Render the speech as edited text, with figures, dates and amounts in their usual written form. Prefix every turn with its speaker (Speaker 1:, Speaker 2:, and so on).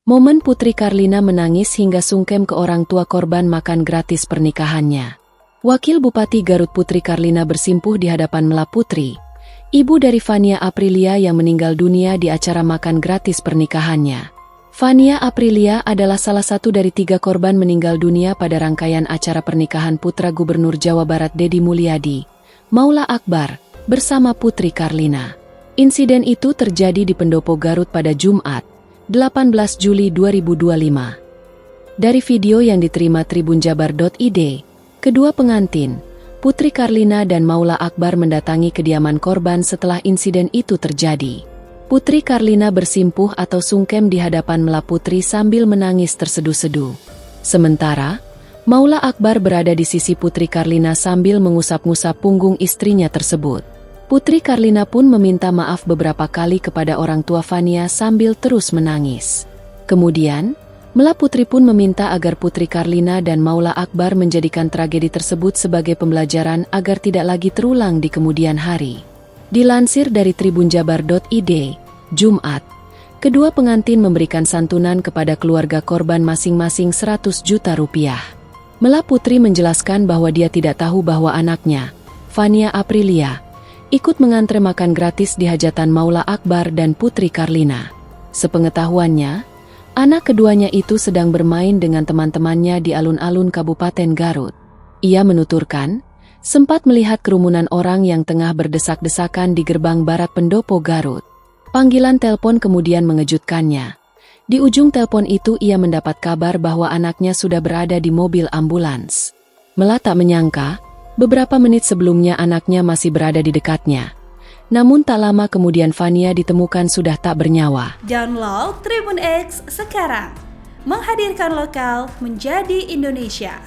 Speaker 1: Momen Putri Karlina menangis hingga sungkem ke orang tua korban makan gratis pernikahannya. Wakil Bupati Garut Putri Karlina bersimpuh di hadapan Mela Putri, ibu dari Fania Aprilia yang meninggal dunia di acara makan gratis pernikahannya. Fania Aprilia adalah salah satu dari 3 korban meninggal dunia pada rangkaian acara pernikahan putra Gubernur Jawa Barat Deddy Mulyadi, Maula Akbar, bersama Putri Karlina. Insiden itu terjadi di Pendopo Garut pada Jumat, 18 Juli 2025. Dari video yang diterima tribunjabar.id, kedua pengantin, Putri Karlina dan Maula Akbar mendatangi kediaman korban setelah insiden itu terjadi. Putri Karlina bersimpuh atau sungkem di hadapan Mela Putri sambil menangis terseduh-seduh. Sementara, Maula Akbar berada di sisi Putri Karlina sambil mengusap-ngusap punggung istrinya tersebut. Putri Karlina pun meminta maaf beberapa kali kepada orang tua Fania sambil terus menangis. Kemudian, Mela Putri pun meminta agar Putri Karlina dan Maula Akbar menjadikan tragedi tersebut sebagai pembelajaran agar tidak lagi terulang di kemudian hari. Dilansir dari tribunjabar.id, Jumat, kedua pengantin memberikan santunan kepada keluarga korban masing-masing 100 juta rupiah. Mela Putri menjelaskan bahwa dia tidak tahu bahwa anaknya, Fania Aprilia, ikut mengantre makan gratis di hajatan Maula Akbar dan Putri Karlina. Sepengetahuannya, anak keduanya itu sedang bermain dengan teman-temannya di alun-alun Kabupaten Garut. Ia menuturkan, sempat melihat kerumunan orang yang tengah berdesak-desakan di gerbang barat Pendopo Garut. Panggilan telepon kemudian mengejutkannya. Di ujung telepon itu ia mendapat kabar bahwa anaknya sudah berada di mobil ambulans. Mela tak menyangka, beberapa menit sebelumnya anaknya masih berada di dekatnya. Namun tak lama kemudian Fania ditemukan sudah tak bernyawa.
Speaker 2: Download Tribun X sekarang. Menghadirkan lokal menjadi Indonesia.